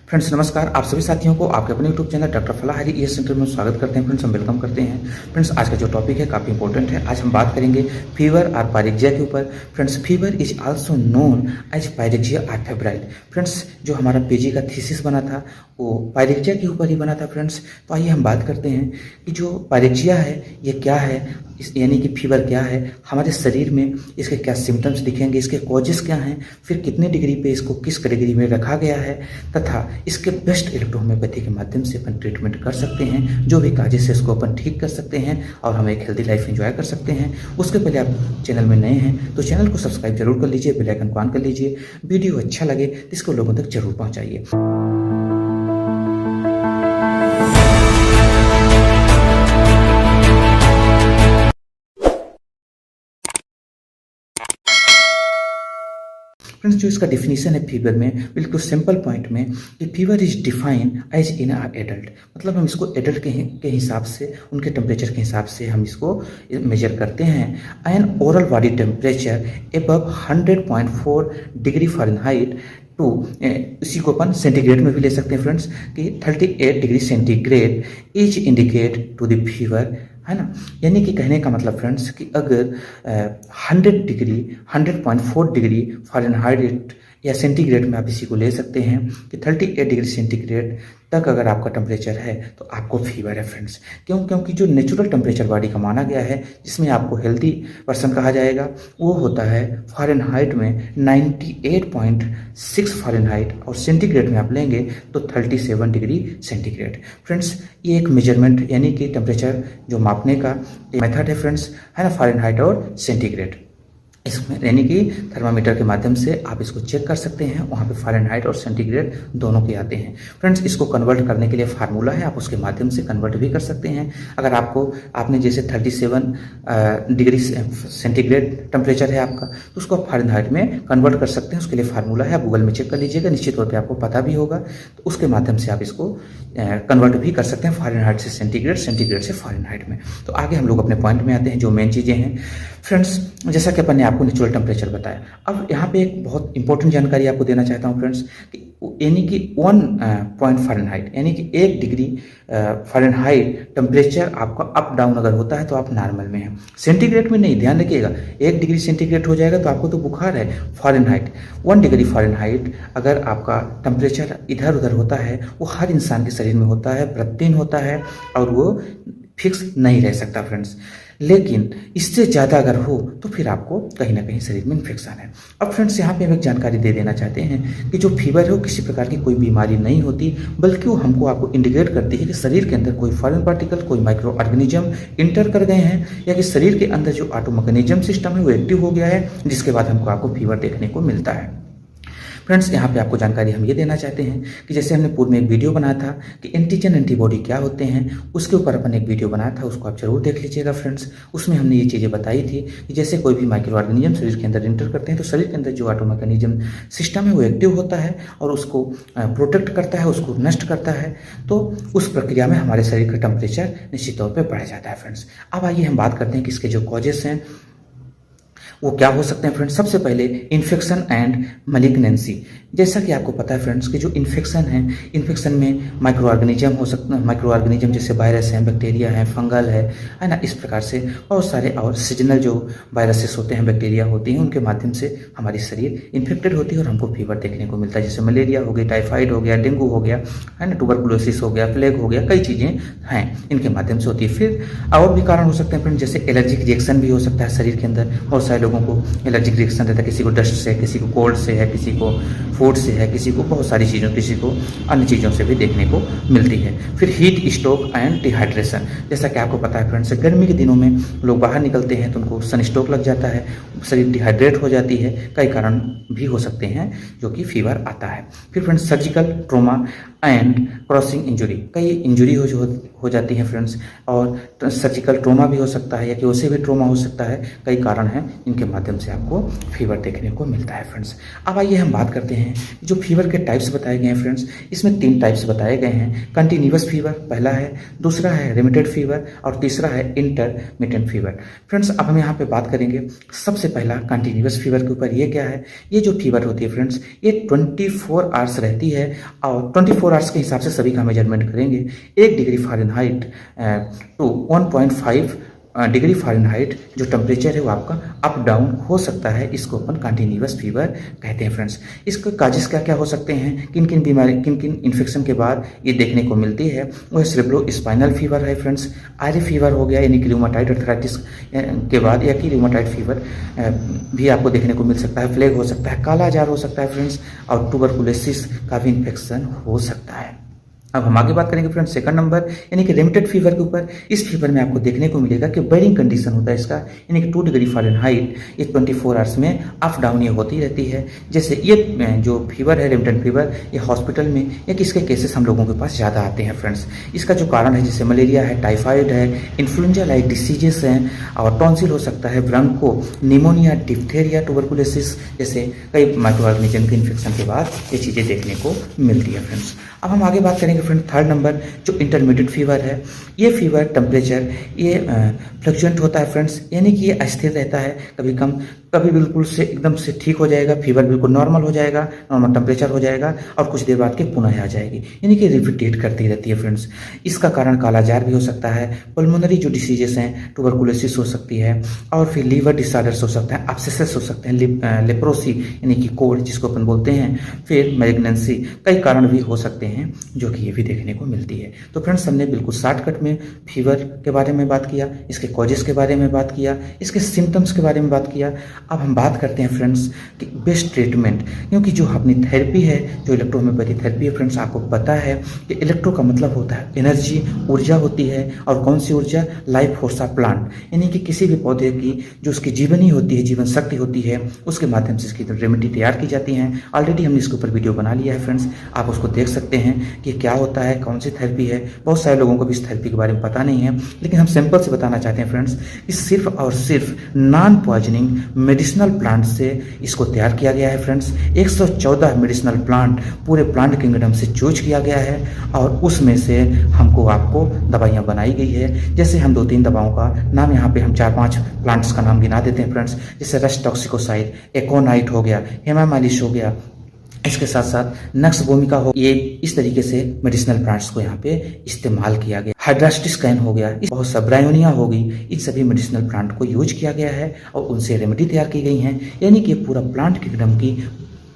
Friends नमस्कार, आप सभी साथियों को आपके अपने यूट्यूब चैनल डॉक्टर फलाह हरी ईएस सेंटर में स्वागत करते हैं। फ्रेंड्स हम वेलकम करते हैं। फ्रेंड्स आज का जो टॉपिक है काफ़ी इंपॉर्टेंट है। आज हम बात करेंगे फीवर और पायरेक्जिया के ऊपर। Friends fever is also known as pyrexia और फेब्राइल। फ्रेंड्स जो हमारा पीजी का थीसिस बना था वो पायरेक्जिया के ऊपर ही बना था। फ्रेंड्स तो आइए हम बात करते हैं कि जो पायरेक्जिया है ये क्या है, यानी कि फीवर क्या है, हमारे शरीर में इसके क्या सिम्टम्स दिखेंगे, इसके कॉजेस क्या हैं, फिर कितने डिग्री पे इसको किस कैटेगरी में रखा गया है, तथा इसके बेस्ट इलेक्ट्रोहोम्योपैथी के माध्यम से अपन ट्रीटमेंट कर सकते हैं। जो भी काजेस है इसको अपन ठीक कर सकते हैं और हम एक हेल्दी लाइफ एंजॉय कर सकते हैं। उसके पहले आप चैनल में नए हैं तो चैनल को सब्सक्राइब जरूर कर लीजिए, बेल आइकन को ऑन कर लीजिए। वीडियो अच्छा लगे तो इसको लोगों तक जरूर पहुँचाइए। फ्रेंड्स जो इसका डिफिनीशन है फीवर में, बिल्कुल सिंपल पॉइंट में, कि fever is define as in are adult. मतलब हम इसको एडल्ट के हिसाब से, उनके टेम्परेचर के हिसाब से हम इसको मेजर करते हैं। An oral body temperature above 100.4 degree Fahrenheit to, इसी को अपन सेंटीग्रेड में भी ले सकते हैं फ्रेंड्स, कि 38 degree centigrade is indicate to the fever, है ना। यानी कि कहने का मतलब फ्रेंड्स कि अगर 100.4 डिग्री फ़ारेनहाइट या सेंटीग्रेड में आप इसी को ले सकते हैं कि 38 डिग्री सेंटीग्रेड तक अगर आपका टेम्परेचर है तो आपको फीवर है फ्रेंड्स। क्योंकि जो नेचुरल टेम्परेचर बॉडी का माना गया है, जिसमें आपको हेल्दी पर्सन कहा जाएगा, वो होता है फ़ारेनहाइट में 98.6 फ़ारेनहाइट, और सेंटीग्रेड में आप लेंगे तो 37 डिग्री सेंटीग्रेड। फ्रेंड्स ये एक मेजरमेंट यानी कि टेम्परेचर जो मापने का एक मेथड है फ्रेंड्स, है ना, फ़ारेनहाइट और सेंटीग्रेड। इसमें यानी कि थर्मामीटर के माध्यम से आप इसको चेक कर सकते हैं, वहाँ पे फ़ारेनहाइट और सेंटीग्रेड दोनों के आते हैं। फ्रेंड्स इसको कन्वर्ट करने के लिए फार्मूला है, आप उसके माध्यम से कन्वर्ट भी कर सकते हैं। अगर आपने जैसे 37 डिग्री सेंटीग्रेड टेम्परेचर है आपका, तो उसको आप फ़ारेनहाइट में कन्वर्ट कर सकते हैं। उसके लिए फार्मूला है, आप गूगल में चेक कर लीजिएगा, निश्चित तौर पर आपको पता भी होगा। तो उसके माध्यम से आप इसको कन्वर्ट भी कर सकते हैं फ़ारेनहाइट से सेंटीग्रेड, सेंटीग्रेड से फ़ारेनहाइट में। तो आगे हम लोग अपने पॉइंट में आते हैं, जो मेन चीज़ें हैं फ्रेंड्स। जैसा कि अपन ने आपको नेचुरल टेम्परेचर बताया, अब यहाँ पे एक बहुत इंपॉर्टेंट जानकारी आपको देना चाहता हूँ फ्रेंड्स, कि यानी कि 1 पॉइंट फ़ारेनहाइट यानी कि 1 डिग्री फ़ारेनहाइट टेम्परेचर आपका अप डाउन अगर होता है तो आप नॉर्मल में हैं। सेंटीग्रेड में नहीं, ध्यान रखिएगा, 1 डिग्री सेंटीग्रेड हो जाएगा तो आपको तो बुखार है। फ़ारेनहाइट 1 डिग्री फ़ारेनहाइट अगर आपका टेम्परेचर इधर उधर होता है, वो हर इंसान के शरीर में होता है, प्रतिदिन होता है, और वो फिक्स नहीं रह सकता फ्रेंड्स। लेकिन इससे ज़्यादा अगर हो तो फिर आपको कहीं ना कहीं शरीर में इन्फेक्शन है। अब फ्रेंड्स यहाँ पे हम एक जानकारी दे देना चाहते हैं कि जो फीवर है वो किसी प्रकार की कोई बीमारी नहीं होती, बल्कि वो हमको आपको इंडिकेट करती है कि शरीर के अंदर कोई फॉरेन पार्टिकल, कोई माइक्रो ऑर्गेनिज्म इंटर कर गए हैं, या कि शरीर के अंदर जो ऑटो मैकेनिज्म सिस्टम है वो एक्टिव हो गया है, जिसके बाद हमको आपको फीवर देखने को मिलता है। फ्रेंड्स यहाँ पे आपको जानकारी हम ये देना चाहते हैं कि जैसे हमने पूर्व में एक वीडियो बनाया था कि एंटीजन एंटीबॉडी क्या होते हैं, उसके ऊपर अपन एक वीडियो बनाया था, उसको आप जरूर देख लीजिएगा फ्रेंड्स। उसमें हमने ये चीज़ें बताई थी कि जैसे कोई भी माइक्रो ऑर्गेनिज्म शरीर के अंदर इंटर करते हैं तो शरीर के अंदर जो ऑटो मैकेनिज्म सिस्टम है वो एक्टिव होता है और उसको प्रोटेक्ट करता है, उसको नष्ट करता है। तो उस प्रक्रिया में हमारे शरीर का टेम्परेचर निश्चित तौर पर बढ़ जाता है फ्रेंड्स। अब आइए हम बात करते हैं कि इसके जो कॉजेस हैं वो क्या हो सकते हैं फ्रेंड्स। सबसे पहले इन्फेक्शन एंड मैलिग्नेंसी। जैसा कि आपको पता है फ्रेंड्स कि जो इन्फेक्शन है, इन्फेक्शन में माइक्रो ऑर्गेनिज्म हो सकते हैं, माइक्रो ऑर्गेनिज्म जैसे वायरस हैं, बैक्टीरिया हैं, फंगल है ना, इस प्रकार से बहुत सारे और सीजनल जो वायरसेस होते हैं, बैक्टीरिया होती हैं, उनके माध्यम से हमारी शरीर इन्फेक्टेड होती है और हमको फीवर देखने को मिलता है। जैसे मलेरिया हो गई, टाइफाइड हो गया, डेंगू हो गया, है ना, ट्यूबरकुलोसिस हो गया, प्लेग हो गया, कई चीज़ें हैं इनके माध्यम से होती है। फिर और भी कारण हो सकते हैं फ्रेंड्स, जैसे एलर्जिक रिएक्शन भी हो सकता है शरीर के अंदर। बहुत सारे लोगों को एलर्जिक रिएक्शन रहता है, किसी को डस्ट से, किसी को कोल्ड से है, किसी को फूड से है, किसी को बहुत सारी चीज़ों, किसी को अन्य चीज़ों से भी देखने को मिलती है। फिर हीट स्ट्रोक एंड डिहाइड्रेशन। जैसा कि आपको पता है फ्रेंड्स, गर्मी के दिनों में लोग बाहर निकलते हैं तो उनको सन स्ट्रोक लग जाता है, शरीर डिहाइड्रेट हो जाती है, कई कारण भी हो सकते हैं जो कि फीवर आता है। फिर friends surgical trauma and crossing injury, कई इंजुरी हो जाती है फ्रेंड्स, और सर्जिकल ट्रॉमा भी हो सकता है या कि उससे भी ट्रॉमा हो सकता है। कई कारण हैं इन इनके माध्यम से आपको फीवर देखने को मिलता है फ्रेंड्स। अब आइए हम बात करते हैं जो फीवर के टाइप्स बताए गए हैं फ्रेंड्स। इसमें 3 टाइप्स बताए गए हैं। कंटिन्यूअस फीवर पहला है, दूसरा है रिमिटेड फीवर और तीसरा है इंटरमिटेंट फीवर। फ्रेंड्स अब हम यहाँ पे बात करेंगे सबसे पहला कंटिन्यूअस फीवर के ऊपर। ये क्या है? ये जो फीवर होती है फ्रेंड्स, ये 24 आवर्स रहती है और 24 आवर्स के हिसाब से सभी का मेजरमेंट करेंगे। 1 degree Fahrenheit to 1.5 degree Fahrenheit जो टेम्परेचर है वो आपका अप डाउन हो सकता है। इसको अपन कंटिन्यूअस फीवर कहते हैं फ्रेंड्स। इसके काजेस क्या क्या हो सकते हैं, किन किन बीमारी, किन किन इन्फेक्शन के बाद ये देखने को मिलती है? वह सेरेब्रो स्पाइनल फीवर है फ्रेंड्स, आयरी फीवर हो गया यानी कि रूमेटॉइड अर्थराइटिस के बाद, या कि रूमेटॉइड फीवर भी आपको देखने को मिल सकता है। प्लेग हो सकता है, काला जार हो सकता है फ्रेंड्स, और ट्यूबरकुलोसिस का भी इन्फेक्शन हो सकता है। अब हम आगे बात करेंगे फ्रेंड्स सेकंड नंबर यानी कि रिमिटेड फीवर के ऊपर। इस फीवर में आपको देखने को मिलेगा कि बेरिंग कंडीशन होता है इसका, यानी कि 2 डिग्री फ़ारेनहाइट ये 24 आवर्स में अप डाउन ये होती रहती है। जैसे ये जो फीवर है रिमिटेड फीवर, ये हॉस्पिटल में या इसके केसेस हम लोगों के पास ज़्यादा आते हैं फ्रेंड्स। इसका जो कारण है जैसे मलेरिया है, टाइफाइड है, इन्फ्लुएंजा लाइक डिसीजेस हैं और टॉन्सिल हो सकता है, ब्रोंको, निमोनिया, डिप्थेरिया, ट्यूबरकुलोसिस जैसे कई माइक्रो ऑर्गेनिज्म के इन्फेक्शन के बाद ये चीज़ें देखने को मिलती है फ्रेंड्स। अब हम आगे बात करेंगे फ्रेंड थर्ड नंबर जो इंटरमीडिएट फीवर है। ये फीवर टेम्परेचर ये फ्लक्चुएंट होता है फ्रेंड्स, यानी कि ये अस्थिर रहता है, कभी कम कभी बिल्कुल से एकदम से ठीक हो जाएगा, फीवर बिल्कुल नॉर्मल हो जाएगा, नॉर्मल टेम्परेचर हो जाएगा और कुछ देर बाद के पुनः आ जाएगी, यानी कि रिपीटेट करती रहती है फ्रेंड्स। इसका कारण काला जार भी हो सकता है, पल्मोनरी जो डिसीजेस हैं, ट्यूबरकुलोसिस हो सकती है और फिर लीवर डिसऑर्डर्स हो सकता है, एब्सेसेस हो सकते हैं, लेप्रोसी यानी कि कोढ़ जिसको अपन बोलते हैं, फिर मैग्नेंसी, कई कारण भी हो सकते हैं जो कि ये भी देखने को मिलती है। तो फ्रेंड्स हमने बिल्कुल शॉर्टकट में फीवर के बारे में बात किया, इसके कॉजेस के बारे में बात किया, इसके सिम्टम्स के बारे में बात किया। अब हम बात करते हैं फ्रेंड्स कि बेस्ट ट्रीटमेंट, क्योंकि जो अपनी थेरेपी है, जो इलेक्ट्रोहोम्योपैथी थेरेपी है फ्रेंड्स, आपको पता है कि इलेक्ट्रो का मतलब होता है एनर्जी, ऊर्जा होती है। और कौन सी ऊर्जा? लाइफ फोर्स ऑफ प्लांट, यानी कि किसी भी पौधे की जो उसकी जीवनी होती है, जीवन शक्ति होती है, उसके माध्यम से इसकी रेमेडी तैयार की जाती हैं। ऑलरेडी हमने इसके ऊपर वीडियो बना लिया है फ्रेंड्स, आप उसको देख सकते हैं कि क्या होता है, कौन सी थेरेपी है। बहुत सारे लोगों को भी इस थेरेपी के बारे में पता नहीं है, लेकिन हम सिंपल से बताना चाहते हैं फ्रेंड्स कि सिर्फ और सिर्फ नॉन पॉइजनिंग मेडिसिनल प्लांट से इसको तैयार किया गया है फ्रेंड्स। 114 मेडिसिनल प्लांट पूरे प्लांट किंगडम से चूज किया गया है और उसमें से हमको आपको दवाइयाँ बनाई गई है। जैसे हम 2-3 दवाओं का नाम यहाँ पे हम 4-5 प्लांट्स का नाम गिना देते हैं फ्रेंड्स, जैसे रस्ट टॉक्सिकोसाइड, एकोनाइट हो गया, हेमामालिश हो गया, इसके साथ साथ नक्स भूमिका हो, ये इस तरीके से मेडिसिनल प्लांट्स को यहाँ पे इस्तेमाल किया गया। हाइड्रास्टिस्कैन हो गया, बहुत सा ब्रायोनिया हो गई, इन सभी मेडिसिनल प्लांट को यूज किया गया है और उनसे रेमेडी तैयार की गई हैं। यानी कि पूरा प्लांट किंगडम की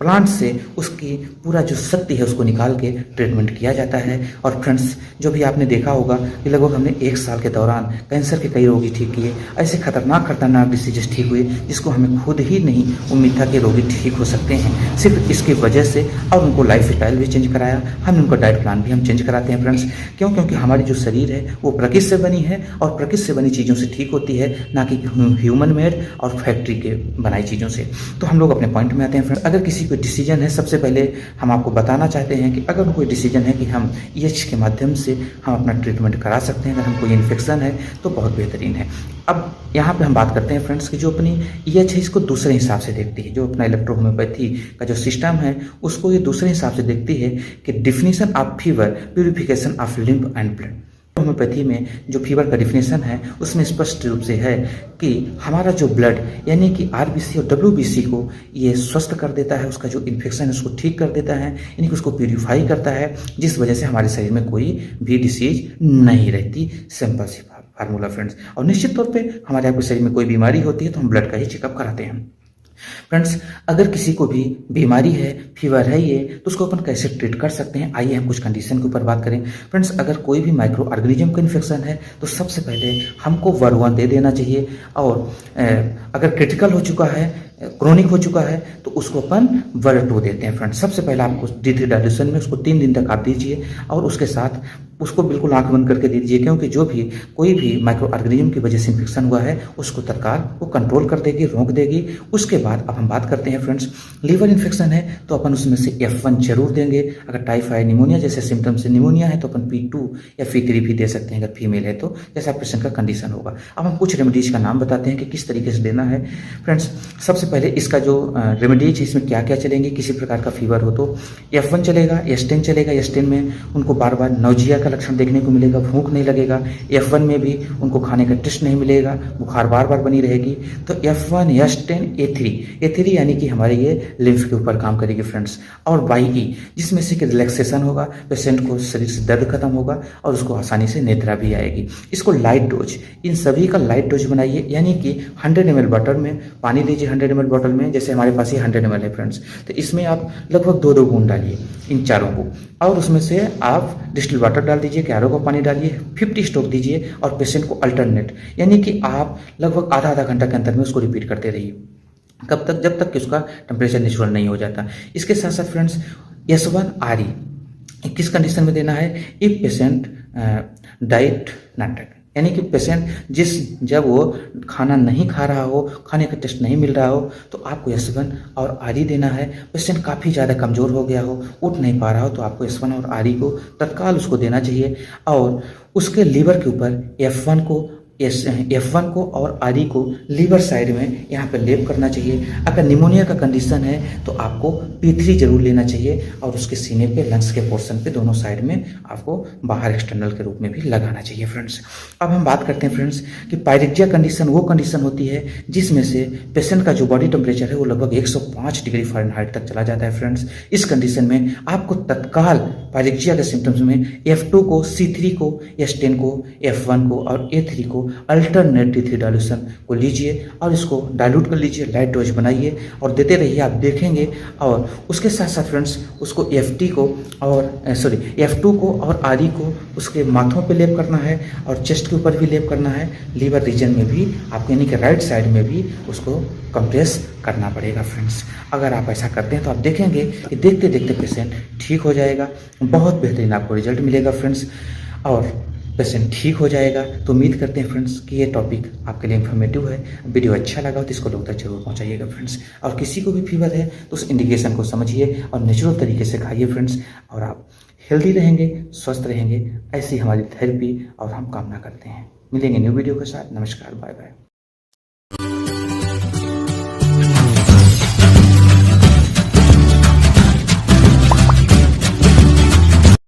प्लांट से उसकी पूरा जो शक्ति है उसको निकाल के ट्रीटमेंट किया जाता है। और फ्रेंड्स जो भी आपने देखा होगा कि लगभग हमने 1 साल के दौरान कैंसर के कई रोगी ठीक किए, ऐसे खतरनाक डिसीजेस ठीक हुए जिसको हमें खुद ही नहीं उम्मीद था कि रोगी ठीक हो सकते हैं, सिर्फ इसकी वजह से। और उनको लाइफ स्टाइल भी चेंज कराया, हमने उनका डाइट प्लान भी हम चेंज कराते हैं फ्रेंड्स। क्योंकि हमारी जो शरीर है वो प्रकृति से बनी है और प्रकृति से बनी चीज़ों से ठीक होती है, ना कि ह्यूमन मेड और फैक्ट्री के बनाई चीज़ों से। तो हम लोग अपने पॉइंट में आते हैं फ्रेंड्स। अगर किसी कोई डिसीजन है, सबसे पहले हम आपको बताना चाहते हैं कि अगर कोई डिसीजन है कि हम EH के माध्यम से हम अपना ट्रीटमेंट करा सकते हैं, अगर हम कोई इन्फेक्शन है तो बहुत बेहतरीन है। अब यहाँ पे हम बात करते हैं फ्रेंड्स कि जो अपनी EH है इसको दूसरे हिसाब से देखती है। जो अपना इलेक्ट्रोहोम्योपैथी का जो सिस्टम है उसको ये दूसरे हिसाब से देखती है कि definition of fever, purification of lymph and blood. Homeopathy में जो फीवर का डिफिनेशन है उसमें स्पष्ट रूप से है कि हमारा जो ब्लड यानी कि RBC और WBC को ये स्वस्थ कर देता है, उसका जो इन्फेक्शन है उसको ठीक कर देता है, यानी कि उसको प्यूरिफाई करता है, जिस वजह से हमारे शरीर में कोई भी डिसीज नहीं रहती। सिंपल सी फार्मूला फ्रेंड्स। और निश्चित तौर पे हमारे आपके शरीर में कोई बीमारी होती है तो हम ब्लड का ही चेकअप कराते हैं फ्रेंड्स। अगर किसी को भी बीमारी है, फीवर है ये, तो उसको अपन कैसे ट्रीट कर सकते हैं, आइए हम कुछ कंडीशन के ऊपर बात करें फ्रेंड्स। अगर कोई भी माइक्रो ऑर्गेनिज्म का इन्फेक्शन है तो सबसे पहले हमको वर्म दे देना चाहिए। और अगर क्रिटिकल हो चुका है क्रोनिक हो चुका है तो उसको अपन वर्ड 2 देते हैं फ्रेंड्स। सबसे पहले आपको D3 डाइल्यूशन में उसको 3 दिन तक आप दीजिए और उसके साथ उसको बिल्कुल आंख बंद करके दीजिए, क्योंकि जो भी कोई भी माइक्रो ऑर्गेनिज्म की वजह से इन्फेक्शन हुआ है उसको तत्काल वो कंट्रोल कर देगी, रोक देगी। उसके बाद अब हम बात करते हैं फ्रेंड्स, लीवर इन्फेक्शन है तो अपन उसमें से F1 जरूर देंगे। अगर टाइफाइड निमोनिया जैसे सिम्टम से निमोनिया है तो अपन P2 या P3 भी दे सकते हैं अगर फीमेल है तो, जैसा पेशेंट का कंडीशन होगा। अब हम कुछ रेमेडीज का नाम बताते हैं कि किस तरीके से देना है फ्रेंड्स। सबसे पहले इसका जो रेमेडीज है इसमें क्या क्या चलेंगे, किसी प्रकार का फीवर हो तो F1 चलेगा, S10 चलेगा। S10 में उनको बार बार नौजिया का लक्षण देखने को मिलेगा, भूख नहीं लगेगा। F1 में भी उनको खाने का टेस्ट नहीं मिलेगा, बुखार बार बार बनी रहेगी। तो F1, S10, A3 यानी कि हमारे ये लिम्फ के ऊपर काम करेगी फ्रेंड्स। और YE जिसमें से कि रिलैक्सेशन होगा, पेशेंट को शरीर से दर्द खत्म होगा और उसको आसानी से निद्रा भी आएगी। इसको लाइट डोज, इन सभी का लाइट डोज बनाइए, यानी कि 100 ml बॉटल में पानी लीजिए। 100 ml बॉटल में जैसे हमारे पास ये 100 ml है फ्रेंड्स, तो इसमें आप लगभग 2-2 बूंद डालिए इन चारों को, और उसमें से आप डिस्टिल वाटर डाल दीजिए, कैरो का पानी डालिए, 50 स्ट्रोक दीजिए और पेशेंट को अल्टरनेट, यानी कि आप लगभग आधा घंटा के अंतर में उसको रिपीट करते रहिए। कब तक? जब तक कि उसका टेम्परेचर नेचुरल नहीं हो जाता। इसके साथ साथ फ्रेंड्स S1 RE किस कंडीशन में देना है? इफ पेशेंट डाइट नाटक, यानी कि पेशेंट जब वो खाना नहीं खा रहा हो, खाने का टेस्ट नहीं मिल रहा हो, तो आपको S1 और RE देना है। पेशेंट काफ़ी ज़्यादा कमज़ोर हो गया हो, उठ नहीं पा रहा हो, तो आपको S1 और RE को तत्काल उसको देना चाहिए। और उसके लीवर के ऊपर F1 को और RE को लीवर साइड में यहाँ पे लेप करना चाहिए। अगर निमोनिया का कंडीशन है तो आपको P3 जरूर लेना चाहिए और उसके सीने पे, लंग्स के पोर्शन पे दोनों साइड में आपको बाहर एक्सटर्नल के रूप में भी लगाना चाहिए फ्रेंड्स। अब हम बात करते हैं फ्रेंड्स कि पायरेक्जिया कंडीशन वो कंडीशन होती है जिसमें से पेशेंट का जो बॉडी टेम्परेचर है वो लगभग 105 डिग्री फ़ारेनहाइट तक चला जाता है फ्रेंड्स। इस कंडीशन में आपको तत्काल पायरेक्जिया के सिम्टम्स में F2 को, C3 को, S10 को, F1 को और A3 को अल्टरनेट D3 डाइल्यूशन को लीजिए और इसको डाइल्यूट कर लीजिए, लाइट डोज बनाइए और देते रहिए, आप देखेंगे। और उसके साथ साथ फ्रेंड्स उसको F2 को और RE को उसके माथों पे लेप करना है और चेस्ट के ऊपर भी लेप करना है, लीवर रीजन में भी आपको, यानी कि राइट साइड में भी उसको कंप्रेस करना पड़ेगा फ्रेंड्स। अगर आप ऐसा करते हैं तो आप देखेंगे कि देखते देखते पेशेंट ठीक हो जाएगा, बहुत बेहतरीन आपको रिजल्ट मिलेगा फ्रेंड्स और पेशेंट ठीक हो जाएगा। तो उम्मीद करते हैं फ्रेंड्स कि ये टॉपिक आपके लिए इन्फॉर्मेटिव है। वीडियो अच्छा लगा हो तो इसको लोग तक जरूर पहुंचाइएगा फ्रेंड्स। और किसी को भी फीवर है तो उस इंडिकेशन को समझिए और नेचुरल तरीके से खाइए फ्रेंड्स, और आप हेल्दी रहेंगे, स्वस्थ रहेंगे, ऐसी हमारी थेरेपी और हम कामना करते हैं। मिलेंगे न्यू वीडियो के साथ। नमस्कार, बाय बाय।